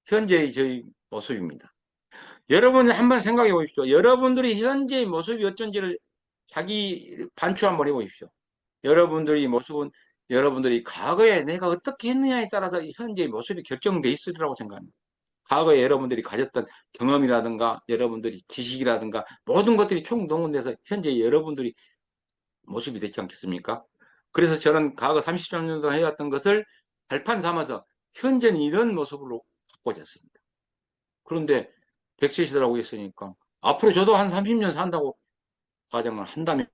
현재의 저희 모습입니다. 여러분 한번 생각해 보십시오. 여러분들이 현재의 모습이 어쩐지를 자기 반추 한번 해보십시오. 여러분들의 모습은 여러분들이 과거에 내가 어떻게 했느냐에 따라서 현재의 모습이 결정돼 있으리라고 생각합니다. 과거에 여러분들이 가졌던 경험이라든가 여러분들이 지식이라든가 모든 것들이 총동원돼서 현재 여러분들이 모습이 됐지 않겠습니까? 그래서 저는 과거 33년 동안 해왔던 것을 발판 삼아서 현재는 이런 모습으로 바꿔졌습니다. 그런데 100세시라고 했으니까 앞으로 저도 한 30년 산다고 가정을 한다면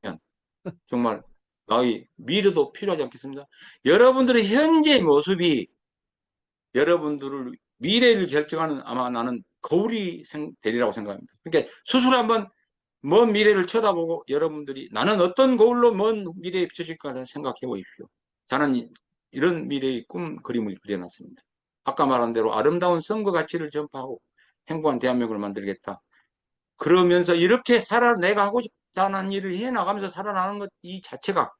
정말 나의 미래도 필요하지 않겠습니까? 여러분들의 현재의 모습이 여러분들을 미래를 결정하는 아마 나는 거울이 되리라고 생각합니다. 그러니까 스스로 한번 먼 미래를 쳐다보고 여러분들이 나는 어떤 거울로 먼 미래에 비춰질까 생각해 보십시오. 저는 이런 미래의 꿈 그림을 그려놨습니다. 아까 말한 대로 아름다운 선거 가치를 전파하고 행복한 대한민국을 만들겠다. 그러면서 이렇게 내가 하고 싶다는 일을 해나가면서 살아나는 것 이 자체가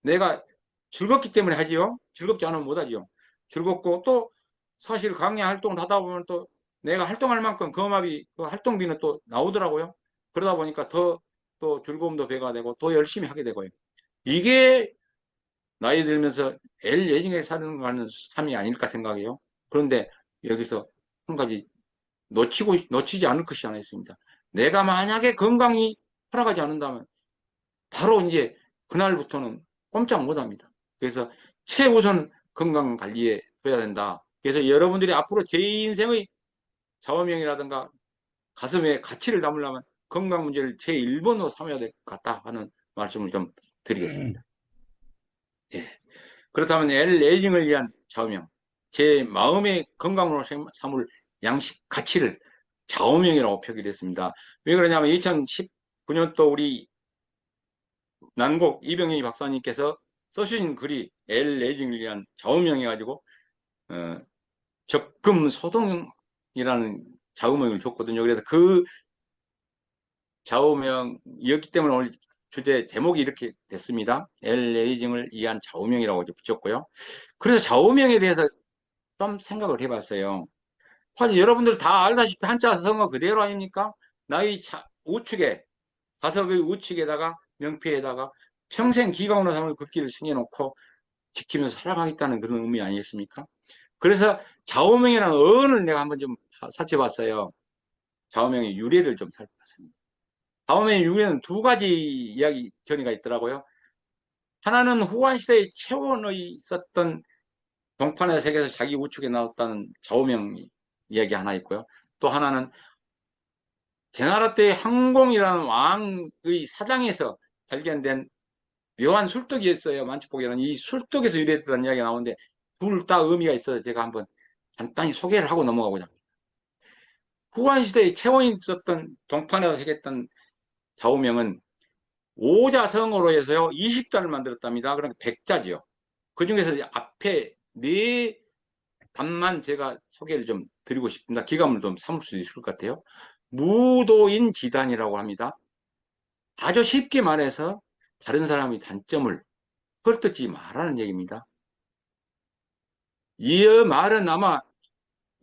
내가 즐겁기 때문에 하지요. 즐겁지 않으면 못하지요. 즐겁고 또 사실 강의 활동을 하다 보면 또 내가 활동할 만큼 그 활동비는 또 나오더라고요. 그러다 보니까 또 즐거움도 배가 되고 더 열심히 하게 되고요. 이게 나이 들면서 예정에 사는 거는 삶이 아닐까 생각해요. 그런데 여기서 한 가지 놓치지 않을 것이 하나 있습니다. 내가 만약에 건강이 허락하지 않는다면 바로 이제 그날부터는 꼼짝 못 합니다. 그래서 최우선 건강 관리에 해야 된다. 그래서 여러분들이 앞으로 제 인생의 좌우명이라든가 가슴에 가치를 담으려면 건강 문제를 제1번으로 삼아야 될 것 같다 하는 말씀을 좀 드리겠습니다. 예. 그렇다면 에이징을 위한 좌우명, 제 마음의 건강으로 삼을 양식 가치를 좌우명이라고 표기를 했습니다. 왜 그러냐면 2019년도 우리 난곡 이병희 박사님께서 써주신 글이 에이징을 위한 좌우명해가지고 적금 소동이라는 좌우명을 줬거든요. 그래서 그 좌우명이었기 때문에 오늘 주제 제목이 이렇게 됐습니다. 에이징을 위한 좌우명이라고 붙였고요. 그래서 좌우명에 대해서 좀 생각을 해봤어요. 여러분들 다 알다시피 한자 성어 그대로 아닙니까? 나의 우측에 가석의 우측에다가 명패에다가 평생 기강으로 삼을 그 길을 생겨놓고 지키면서 살아가겠다는 그런 의미 아니겠습니까? 그래서 좌우명이라는 어원을 내가 한번 좀 살펴봤어요. 좌우명의 유래를 좀 살펴봤습니다. 좌우명의 유래는 두 가지 이야기 전이가 있더라고요. 하나는 후한시대에 채원의 썼던 동판의 세계에서 자기 우측에 나왔다는 좌우명 이야기 하나 있고요. 또 하나는 제나라 때 항공이라는 왕의 사당에서 발견된 묘한 술떡이 있어요. 만축복이라는 이 술떡에서 유래됐다는 이야기가 나오는데 둘 다 의미가 있어서 제가 한번 간단히 소개를 하고 넘어가고자 합니다. 후한시대에 채원이 썼던 동판에서 새겼던 좌우명은 오자성어로 해서요 20자를 만들었답니다. 그러니까 100자지요. 그 중에서 앞에 네 답만 제가 소개를 좀 드리고 싶습니다. 기감을 좀 삼을 수 있을 것 같아요. 무도인 지단이라고 합니다. 아주 쉽게 말해서 다른 사람의 단점을 헐뜯지 말라는 얘기입니다. 이 말은 아마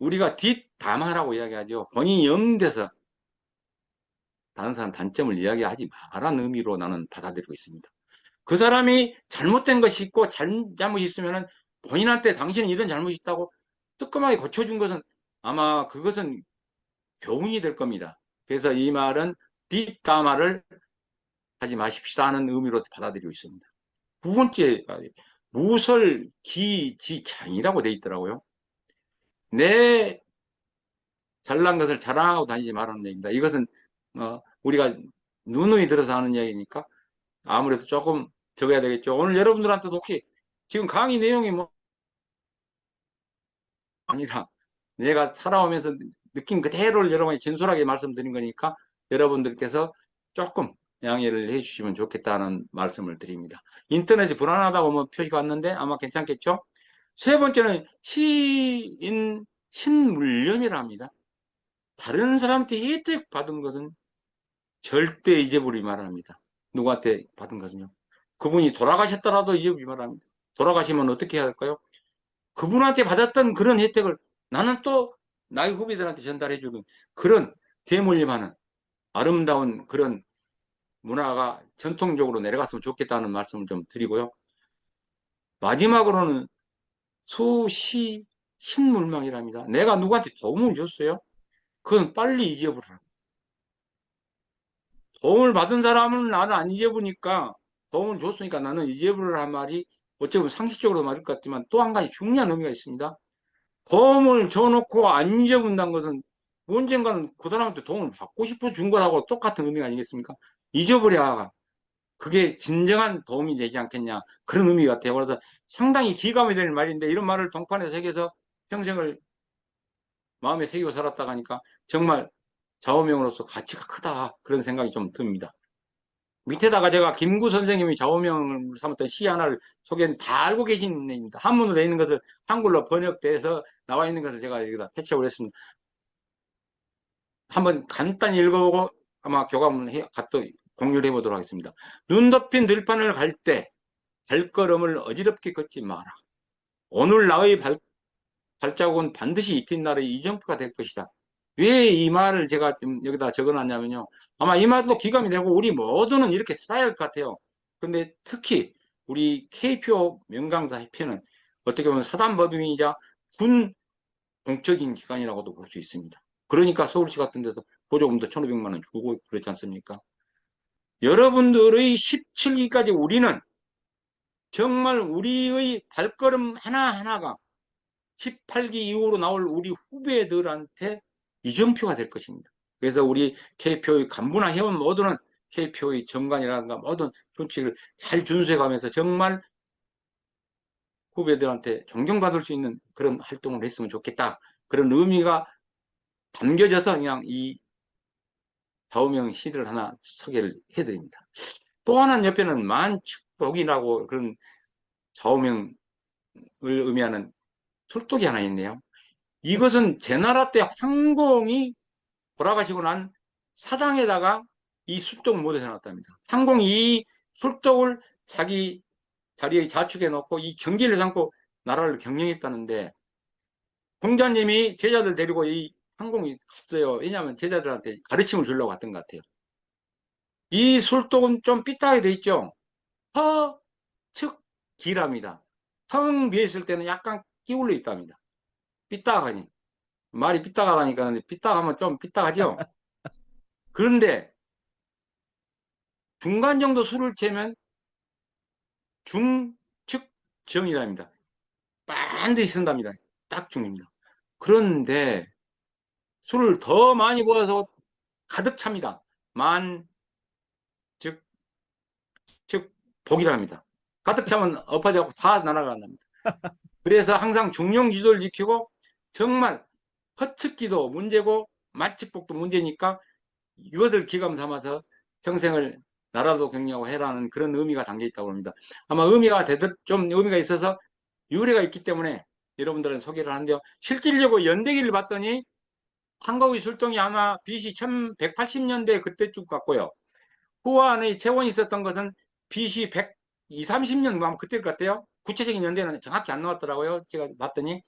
우리가 뒷담화라고 이야기하죠. 본인이 영돼서 다른 사람 단점을 이야기하지 말라는 의미로 나는 받아들이고 있습니다. 그 사람이 잘못된 것이 있고 잘못이 있으면 본인한테 당신은 이런 잘못이 있다고 뜨끔하게 고쳐준 것은 아마 그것은 교훈이 될 겁니다. 그래서 이 말은 뒷담화를 하지 마십시다 하는 의미로 받아들이고 있습니다. 두 번째, 무설기지장이라고 돼 있더라고요. 내 잘난 것을 자랑하고 다니지 말라는 얘기입니다. 이것은 우리가 누누이 들어서 하는 얘기니까 아무래도 조금 적어야 되겠죠. 오늘 여러분들한테도 혹시 지금 강의 내용이 뭐 아니라 내가 살아오면서 느낀 그대로를 여러분이 진솔하게 말씀드린 거니까 여러분들께서 조금 양해를 해주시면 좋겠다는 말씀을 드립니다. 인터넷이 불안하다고 뭐 표시가 왔는데 아마 괜찮겠죠? 세 번째는 신물념이라 합니다. 다른 사람한테 혜택 받은 것은 절대 잊어버리지 말합니다. 누구한테 받은 것은요. 그분이 돌아가셨더라도 잊어버리지 말합니다. 돌아가시면 어떻게 해야 할까요? 그분한테 받았던 그런 혜택을 나는 또 나의 후배들한테 전달해주는 그런 대물림하는 아름다운 그런 문화가 전통적으로 내려갔으면 좋겠다는 말씀을 좀 드리고요. 마지막으로는 수시 신물망이랍니다. 내가 누구한테 도움을 줬어요? 그건 빨리 잊어버려라. 도움을 받은 사람은 나는 안 잊어보니까 도움을 줬으니까 나는 잊어버리라는 말이 어찌 보면 상식적으로 맞을 것 같지만 또 한 가지 중요한 의미가 있습니다. 도움을 줘놓고 안 잊어본다는 것은 언젠가는 그 사람한테 도움을 받고 싶어 준 거라고 똑같은 의미가 아니겠습니까? 잊어버려야 그게 진정한 도움이 되지 않겠냐 그런 의미 같아요. 그래서 상당히 기감이 될 말인데 이런 말을 동판에 새겨서 평생을 마음에 새기고 살았다가 하니까 정말 좌우명으로서 가치가 크다 그런 생각이 좀 듭니다. 밑에다가 제가 김구 선생님이 좌우명을 삼았던 시 하나를 소개는 다 알고 계신 내입니다. 한문으로 되어 있는 것을 한글로 번역돼서 나와 있는 것을 제가 여기다 패치업을 했습니다. 한번 간단히 읽어보고 아마 교감을 갖도 공유를 해보도록 하겠습니다. 눈 덮인 들판을 갈 때 발걸음을 어지럽게 걷지 마라. 오늘 나의 발자국은 반드시 이튿 날의 이정표가 될 것이다. 왜 이 말을 제가 좀 여기다 적어놨냐면요. 아마 이 말도 기감이 되고 우리 모두는 이렇게 살아야 할 것 같아요. 근데 특히 우리 KPO 명강사 협회는 어떻게 보면 사단법인이자 군 공적인 기관이라고도 볼 수 있습니다. 그러니까 서울시 같은 데서 보조금도 1,500만 원 주고 그렇지 않습니까? 여러분들의 17기까지 우리는 정말 우리의 발걸음 하나하나가 18기 이후로 나올 우리 후배들한테 이정표가 될 것입니다. 그래서 우리 KPO의 간부나 회원 모두는 KPO의 정관이라든가 모든 준칙을 잘 준수해가면서 정말 후배들한테 존경받을 수 있는 그런 활동을 했으면 좋겠다. 그런 의미가 담겨져서 그냥 이 좌우명 시를 하나 소개를 해드립니다. 또 하나는 옆에는 만축복이라고 그런 좌우명을 의미하는 술독이 하나 있네요. 이것은 제나라 때 황공이 돌아가시고 난 사당에다가 이 술독을 모셔 놨답니다. 황공이 이 술독을 자기 자리에 자축해 놓고 이 경기를 삼고 나라를 경영했다는데 공자님이 제자들 데리고 이 황공이 갔어요. 왜냐하면 제자들한테 가르침을 주려고 갔던 것 같아요. 이 술독은 좀 삐딱하게 돼 있죠. 허, 측, 기랍니다. 텅 비었을 때는 약간 기울어 있답니다. 삐딱하니. 말이 삐딱하다니까 삐딱하면 좀 삐딱하죠. 그런데 중간 정도 술을 채면 중측정이랍니다. 반드시 쓴답니다. 딱 중입니다. 그런데 술을 더 많이 부어서 가득 찹니다. 만, 즉, 즉, 복이랍니다. 가득 차면 엎어져고 다 날아간답니다. 그래서 항상 중용 지도를 지키고 정말 허측기도 문제고 마측복도 문제니까 이것을 기감 삼아서 평생을 나라도 경영하고 해라는 그런 의미가 담겨 있다고 합니다. 아마 의미가 좀 의미가 있어서 유래가 있기 때문에 여러분들은 소개를 하는데요. 실질적으로 연대기를 봤더니 한국의 술동이 아마 BC 1180년대 그때쯤 같고요. 후안의 재원이 있었던 것은 BC 120, 30년 아마 그때 같아요. 구체적인 연대는 정확히 안 나왔더라고요. 제가 봤더니.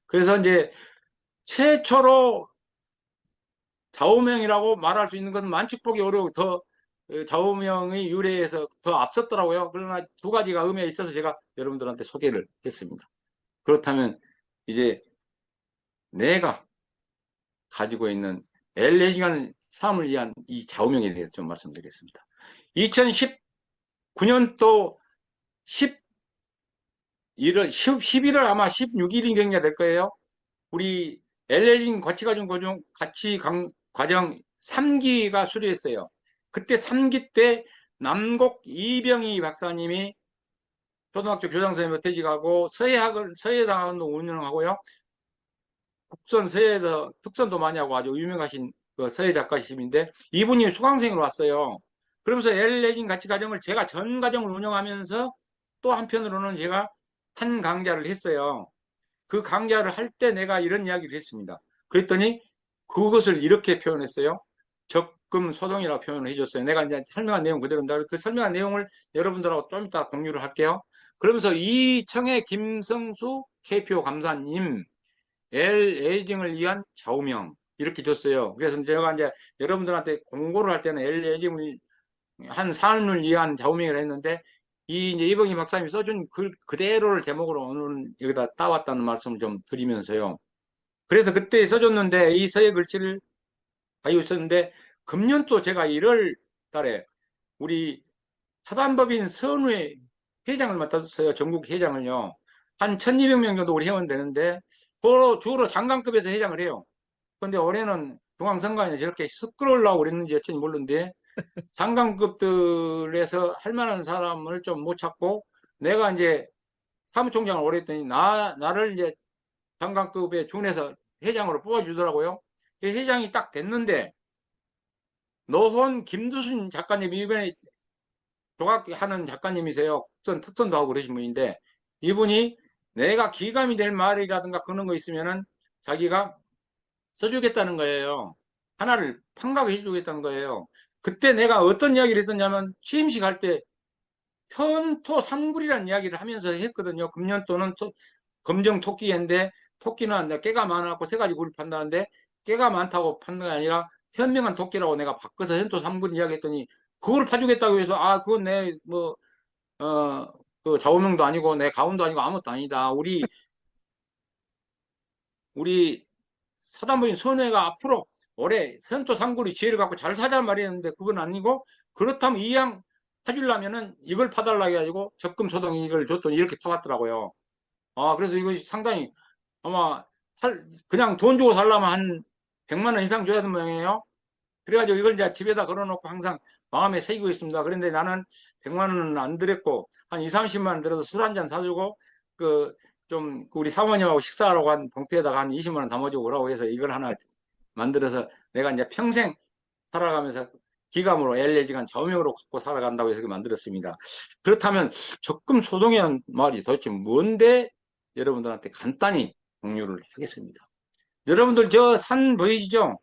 그래서 이제 최초로 좌우명이라고 말할 수 있는 것은 만축복이 어려워 더 좌우명의 유래에서 더 앞섰더라고요. 그러나 두 가지가 의미가 있어서 제가 여러분들한테 소개를 했습니다. 그렇다면 이제 내가 가지고 있는 LA기관 삶을 위한 이 좌우명에 대해서 좀 말씀드리겠습니다. 2019년도 11월 아마 16일인경가 될 거예요. 우리 LA기관 가치 과정 3기가 수료했어요. 그때 3기 때 남곡 이병희 박사님이 초등학교 교장선생님으로 퇴직하고 서예당도 운영하고요. 국선 서예도 특선도 많이 하고 아주 유명하신 그 서예 작가님인데 이분이 수강생으로 왔어요. 그러면서 LA진 가치 과정을 제가 전 과정을 운영하면서 또 한편으로는 제가 한 강좌를 했어요. 그 강좌를 할 때 내가 이런 이야기를 했습니다. 그랬더니 그것을 이렇게 표현했어요. 적금 소동이라고 표현을 해줬어요. 내가 이제 설명한 내용 그대로입니다. 그 설명한 내용을 여러분들하고 좀 이따 공유를 할게요. 그러면서 이청의 김성수 KPO 감사님 L에이징을 위한 좌우명 이렇게 줬어요. 그래서 제가 이제 여러분들한테 공고를 할 때는 L에이징을 한 삶을 위한 좌우명을 했는데 이 이제 이봉희 박사님이 써준 글 그대로를 제목으로 오늘 여기다 따왔다는 말씀을 좀 드리면서요. 그래서 그때 써줬는데 이 서예 글씨를 가지고 있었는데 금년도 제가 1월 달에 우리 사단법인 선후회 회장을 맡았어요. 전국 회장을요. 한 1200명 정도 우리 회원 되는데 주로 장관급에서 회장을 해요. 근데 올해는 중앙선관위에 저렇게 시끄러우려고 그랬는지 여튼지 모르는데 장관급들에서 할 만한 사람을 좀 못 찾고 내가 이제 사무총장을 오래 했더니 나를 이제 장관급에 준해서 회장으로 뽑아주더라고요. 회장이 딱 됐는데 노혼 김두순 작가님 이번에 조각하는 작가님이세요. 국선 특선도 하고 그러신 분인데 이분이 내가 기감이 될 말이라든가 그런 거 있으면은 자기가 써주겠다는 거예요. 하나를 판각해 주겠다는 거예요. 그때 내가 어떤 이야기를 했었냐면 취임식 할 때 현토 삼굴이라는 이야기를 하면서 했거든요. 금년도는 검정 토끼인데 토끼는 깨가 많아갖고 세 가지 굴을 판다는데 깨가 많다고 판는 게 아니라 현명한 토끼라고 내가 바꿔서 현토 삼굴 이야기했더니 그걸 파주겠다고 해서 아 그건 내뭐 그 좌우명도 아니고 내 가운도 아니고 아무것도 아니다. 우리 사단법인 선회가 앞으로 올해 현토 삼굴이 지혜를 갖고 잘 사자 말이었는데 그건 아니고 그렇다면 이양 파주려면은 이걸 파달라 해가지고 적금 소당 이걸 줬더니 이렇게 파왔더라고요. 아 그래서 이거 상당히 아마 그냥 돈 주고 살려면 한 100만 원 이상 줘야 되는 모양이에요. 그래가지고 이걸 이제 집에다 걸어놓고 항상 마음에 새기고 있습니다. 그런데 나는 100만 원은 안 들였고 한 2, 30만 원 들어서 술 한 잔 사주고 그 좀 우리 사모님하고 식사하라고 한 봉투에다가 한 20만 원 담아주고 오라고 해서 이걸 하나 만들어서 내가 이제 평생 살아가면서 기감으로 LA지간 좌우명으로 갖고 살아간다고 해서 만들었습니다. 그렇다면 적금 소동이라는 말이 도대체 뭔데 여러분들한테 간단히 공유를 하겠습니다. 여러분들 저 산 보이시죠?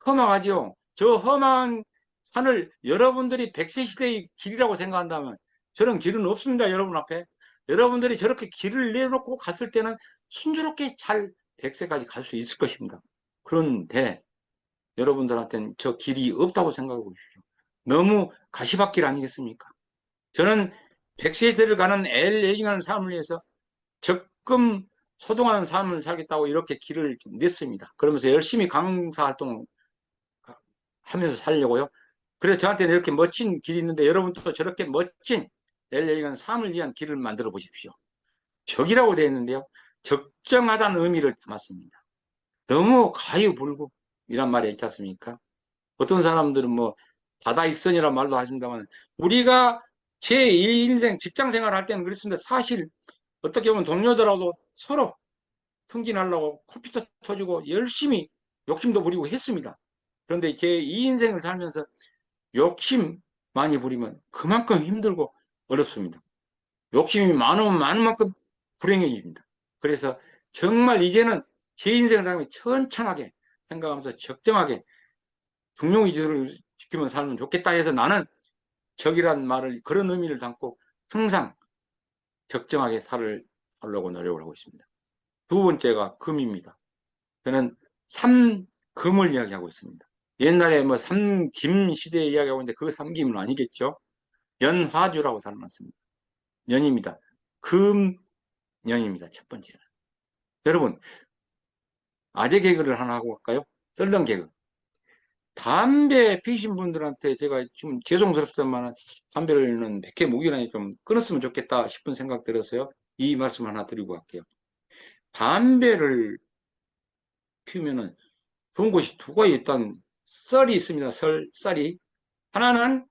험하죠. 저 험한 산을 여러분들이 100세 시대의 길이라고 생각한다면 저런 길은 없습니다. 여러분 앞에. 여러분들이 저렇게 길을 내놓고 갔을 때는 순조롭게 잘 100세까지 갈 수 있을 것입니다. 그런데 여러분들한테는 저 길이 없다고 생각해 보십시오. 너무 가시밭길 아니겠습니까? 저는 100세를 가는 LA라는 삶을 위해서 적금 소동하는 삶을 살겠다고 이렇게 길을 좀 냈습니다. 그러면서 열심히 강사 활동을 하면서 살려고요. 그래서 저한테는 이렇게 멋진 길이 있는데 여러분도 저렇게 멋진 LA라는 삶을 위한 길을 만들어 보십시오. 적이라고 되어 있는데요. 적정하다는 의미를 담았습니다. 너무 가유불급이란 말이 있지 않습니까? 어떤 사람들은 뭐 다다익선이라는 말도 하십니다만 우리가 제1인생 직장 생활할 때는 그렇습니다. 사실 어떻게 보면 동료들하고도 서로 승진하려고 코피도 터지고 열심히 욕심도 부리고 했습니다. 그런데 제2인생을 살면서 욕심 많이 부리면 그만큼 힘들고 어렵습니다. 욕심이 많으면 많은 만큼 불행해집니다. 그래서 정말 이제는 제 인생을 살면 천천하게 생각하면서 적정하게 중용의지를 지키면서 살면 좋겠다 해서 나는 적이란 말을 그런 의미를 담고 항상 적정하게 살려고 노력을 하고 있습니다. 두 번째가 금입니다. 저는 삼금을 이야기하고 있습니다. 옛날에 뭐 삼김 시대에 이야기하고 있는데 그 삼김은 아니겠죠. 연화주라고 살아났습니다. 연입니다. 금연입니다. 첫 번째는. 여러분 아재 개그를 하나 하고 갈까요? 썰렁 개그. 담배 피신 분들한테 제가 좀 죄송스럽지만 담배는 100회 무기란에 좀 끊었으면 좋겠다 싶은 생각 들어서요. 이 말씀 하나 드리고 갈게요. 담배를 피우면은 좋은 곳이 두 가지 일단 썰이 있습니다. 썰이. 하나는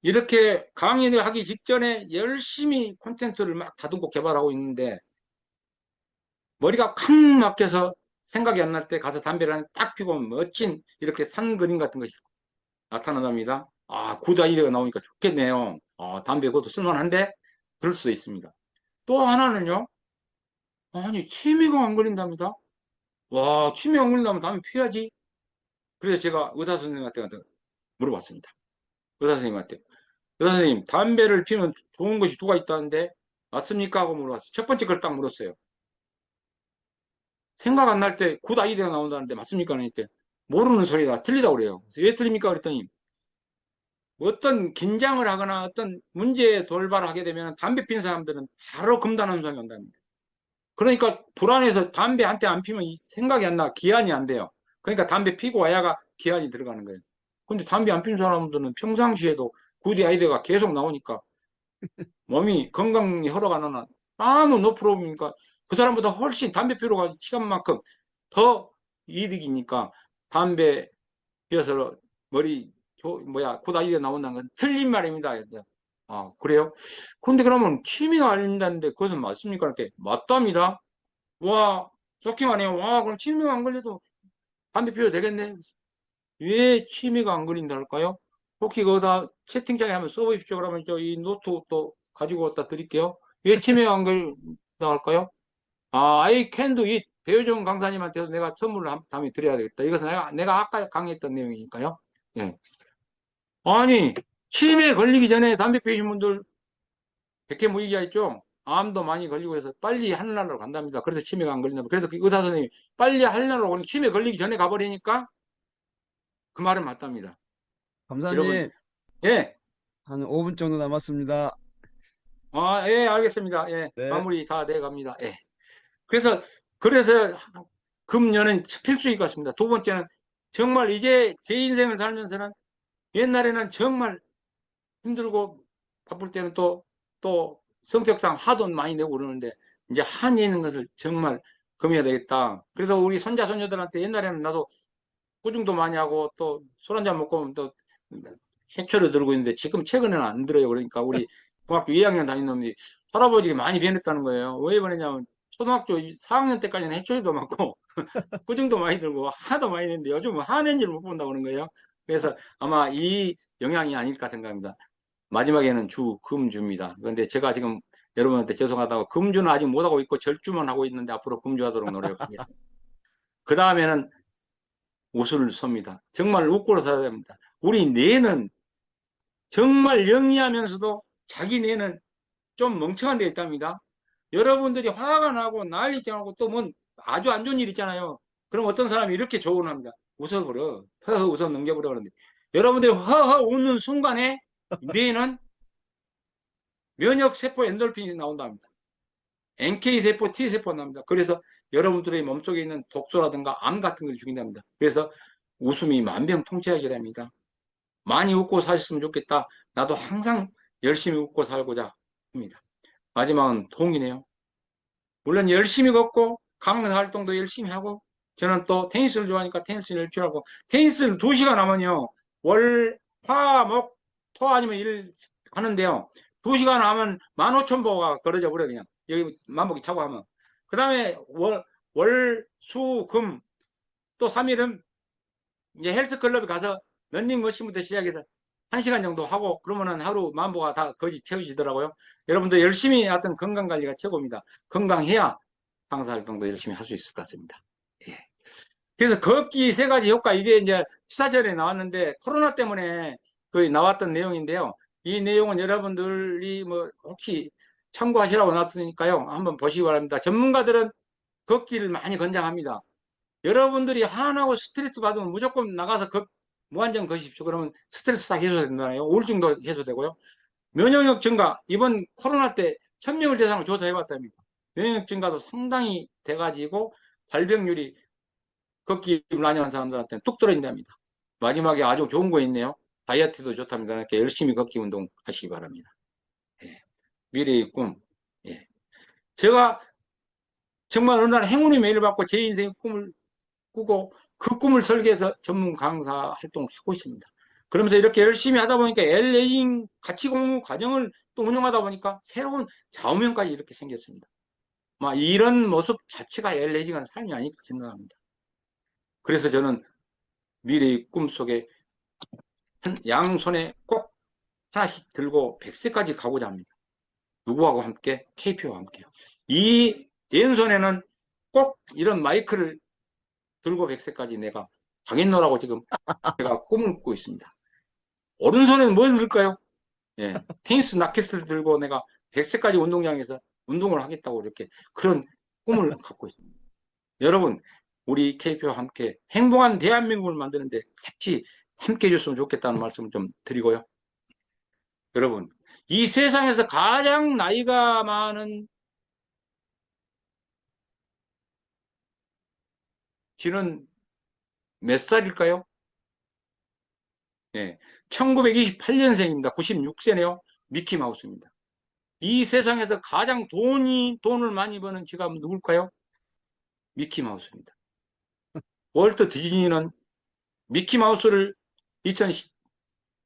이렇게 강의를 하기 직전에 열심히 콘텐츠를 막 다듬고 개발하고 있는데 머리가 콱 막혀서 생각이 안 날 때 가서 담배를 딱 피고 멋진 이렇게 산 그림 같은 것이 나타난답니다. 아, 굿 아이디어가 나오니까 좋겠네요. 담배 그것도 쓸만한데? 그럴 수도 있습니다. 또 하나는요, 아니, 치매가 안 걸린답니다. 와, 치매 안 걸린다면 담배 피워야지. 그래서 제가 의사 선생님한테 물어봤습니다. 의사 선생님한테. 의사 선생님, 담배를 피우면 좋은 것이 두가 있다는데, 맞습니까? 하고 물어봤어요. 첫 번째 걸 딱 물었어요. 생각 안 날 때 굿 아이디어가 나온다는데 맞습니까? 그러니까 모르는 소리다. 틀리다고 그래요. 왜 틀립니까? 그랬더니 어떤 긴장을 하거나 어떤 문제에 돌발을 하게 되면 담배 피는 사람들은 바로 금단현상이 온답니다. 그러니까 불안해서 담배 한 대 안 피면 생각이 안 나, 기한이 안 돼요. 그러니까 담배 피고 와야가 기한이 들어가는 거예요. 근데 담배 안 피는 사람들은 평상시에도 굿 아이디어가 계속 나오니까 몸이 건강이 흘러가는 한 아무 노 프로브니까 그 사람보다 훨씬 담배 피우러 갈 시간만큼 더 이득이니까 담배 피워서 머리 굿 아이디어 나온다는 건 틀린 말입니다. 아, 그래요? 그런데 그러면 취미가 아닌다는데 그것은 맞습니까? 이렇게 맞답니다. 와, 쇼킹하네요. 와, 그럼 취미가 안 걸려도 담배 피워도 되겠네. 왜 취미가 안 걸린다 할까요? 혹시 거기다 채팅창에 한번 써보십시오. 그러면 저 이 노트 또 가지고 왔다 드릴게요. 왜 취미가 안 걸린다 할까요? 아, I can do it. 배우종 강사님한테서 내가 선물을 다음에 드려야 되겠다. 이것은 내가 아까 강의했던 내용이니까요. 예. 아니, 치매에 걸리기 전에 담배 피우신 분들 100개 모이기가 있죠? 암도 많이 걸리고 해서 빨리 하늘나라로 간답니다. 그래서 치매가 안 걸린다. 그래서 그 의사 선생님이 빨리 하늘나라로 오니 치매 걸리기 전에 가버리니까 그 말은 맞답니다. 여러분, 감사님, 예. 한 5분 정도 남았습니다. 아, 예, 알겠습니다. 예. 네. 마무리 다 돼 갑니다. 예. 그래서 금년은 필수일 것 같습니다. 두 번째는 정말 이제 제 인생을 살면서는 옛날에는 정말 힘들고 바쁠 때는 또 성격상 화도 많이 내고 그러는데 이제 한이 있는 것을 정말 금해야 되겠다. 그래서 우리 손자, 손녀들한테 옛날에는 나도 꾸중도 많이 하고 또 술 한잔 먹고 오면 또 해초를 들고 있는데 지금 최근에는 안 들어요. 그러니까 우리 중학교 2학년 다니는 놈이 할아버지가 많이 변했다는 거예요. 왜 그러냐면 초등학교 4학년 때까지는 해초리도 많고 꾸중도 많이 들고 하도 많이 했는데 요즘은 화낸지를 못 본다고 그러는 거예요. 그래서 아마 이 영향이 아닐까 생각합니다. 마지막에는 금주입니다. 그런데 제가 지금 여러분한테 죄송하다고 금주는 아직 못하고 있고 절주만 하고 있는데 앞으로 금주하도록 노력하겠습니다. 그 다음에는 웃을 섭니다. 정말 웃고 살아야 됩니다. 우리 뇌는 정말 영리하면서도 자기 뇌는 좀 멍청한 데 있답니다. 여러분들이 화가 나고 난리짱하고 또 뭔 아주 안 좋은 일 있잖아요. 그럼 어떤 사람이 이렇게 조언합니다. 웃어버려. 허허 웃어 넘겨버려. 그러는데 여러분들이 허허 웃는 순간에 뇌는 면역세포 엔돌핀이 나온답니다. NK세포, T세포가 나옵니다. 그래서 여러분들의 몸속에 있는 독소라든가 암 같은 걸 죽인답니다. 그래서 웃음이 만병통치약이랍니다. 많이 웃고 사셨으면 좋겠다. 나도 항상 열심히 웃고 살고자 합니다. 마지막은 동이네요. 물론 열심히 걷고 강사 활동도 열심히 하고 저는 또 테니스를 좋아하니까 테니스를 열심히 하고 테니스를 2시간 하면요. 월, 화, 목, 토 아니면 일 하는데요. 2시간 하면 15,000보가 걸어져 버려 그냥. 여기 만보기 차고 하면. 그 다음에 수, 금 또 3일은 이제 헬스클럽에 가서 런닝머신부터 시작해서 1시간 정도 하고 그러면은 하루 만보가 다 거의 채워지더라고요. 여러분도 열심히 하던 건강관리가 최고입니다. 건강해야 강사활동도 열심히 할 수 있을 것 같습니다. 예. 그래서 걷기 3가지 효과 이게 이제 시사전에 나왔는데 코로나 때문에 거의 나왔던 내용인데요. 이 내용은 여러분들이 뭐 혹시 참고하시라고 놨으니까요. 한번 보시기 바랍니다. 전문가들은 걷기를 많이 권장합니다. 여러분들이 화나고 스트레스 받으면 무조건 나가서 무한정 거십시오. 그러면 스트레스 싹 해소된다나요? 우울증도 해소되고요. 면역력 증가, 이번 코로나 때 1000명을 대상으로 조사해봤답니다. 면역력 증가도 상당히 돼가지고 발병률이 걷기 많이 하는 사람들한테는 뚝 떨어진답니다. 마지막에 아주 좋은 거 있네요. 다이어트도 좋답니다. 이렇게 열심히 걷기 운동 하시기 바랍니다. 예. 미래의 꿈. 예. 제가 정말 어느 날 행운의 메일을 받고 제 인생의 꿈을 꾸고 그 꿈을 설계해서 전문 강사 활동을 하고 있습니다. 그러면서 이렇게 열심히 하다 보니까 LA인 가치 공유 과정을 또 운영하다 보니까 새로운 좌우명까지 이렇게 생겼습니다. 막 이런 모습 자체가 LA가 삶이 아닐까 생각합니다. 그래서 저는 미래의 꿈 속에 양손에 꼭 하나씩 들고 100세까지 가고자 합니다. 누구하고 함께? KP와 함께요. 이 왼손에는 꼭 이런 마이크를 들고 100세까지 내가 당했노라고 지금 제가 꿈을 꾸고 있습니다. 오른손에는 뭘 들까요? 예, 테니스 라켓을 들고 내가 100세까지 운동장에서 운동을 하겠다고 이렇게 그런 꿈을 갖고 있습니다. 여러분, 우리 KP와 함께 행복한 대한민국을 만드는데 같이 함께 해줬으면 좋겠다는 말씀을 좀 드리고요. 여러분, 이 세상에서 가장 나이가 많은 쥐는 몇 살일까요? 네, 1928년생입니다. 96세네요. 미키마우스입니다. 이 세상에서 가장 돈을 많이 버는 쥐가 누굴까요? 미키마우스입니다. 월트 디즈니는 미키마우스를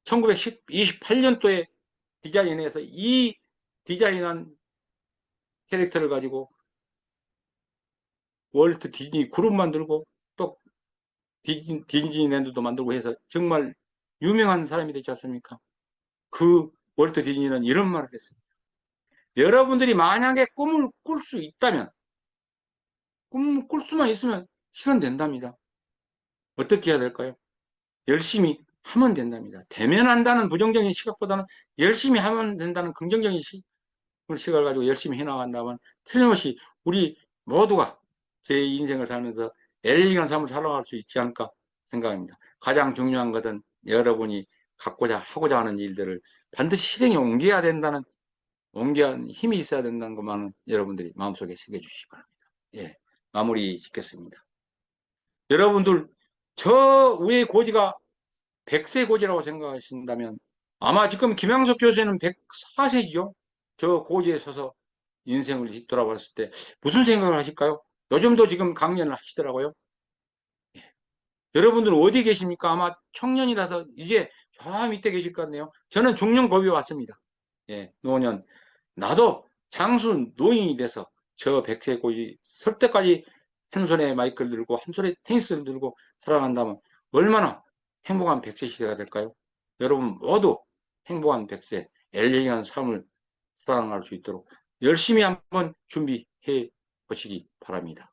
1928년도에 디자인해서 이 디자인한 캐릭터를 가지고 월트 디즈니 그룹 만들고 또 디즈니랜드도 만들고 해서 정말 유명한 사람이 되지 않습니까? 그 월트 디즈니는 이런 말을 했어요. 여러분들이 만약에 꿈을 꿀 수 있다면, 꿈을 꿀 수만 있으면 실현된답니다. 어떻게 해야 될까요? 열심히 하면 된답니다. 대면한다는 부정적인 시각보다는 열심히 하면 된다는 긍정적인 시각을 가지고 열심히 해나간다면 틀림없이 우리 모두가 제 인생을 살면서 엘리기한 삶을 살아갈 수 있지 않을까 생각합니다. 가장 중요한 것은 여러분이 갖고자 하고자 하는 일들을 반드시 실행에 옮겨야 힘이 있어야 된다는 것만은 여러분들이 마음속에 새겨주시기 바랍니다. 예, 마무리 짓겠습니다. 여러분들 저 위에 고지가 100세 고지라고 생각하신다면 아마 지금 김양석 교수는 104세죠. 저 고지에 서서 인생을 뒤돌아봤을 때 무슨 생각을 하실까요? 요즘도 지금 강연을 하시더라고요. 예. 여러분들 어디 계십니까? 아마 청년이라서 이제 저 밑에 계실 것 같네요. 저는 중년 고비에 왔습니다. 예, 노년. 나도 장수 노인이 돼서 저 100세 고지 설 때까지 한 손에 마이크를 들고 한 손에 테니스를 들고 살아간다면 얼마나 행복한 100세 시대가 될까요? 여러분 모두 행복한 100세, 엘레기한 삶을 살아갈 수 있도록 열심히 한번 준비해 보시기 바랍니다.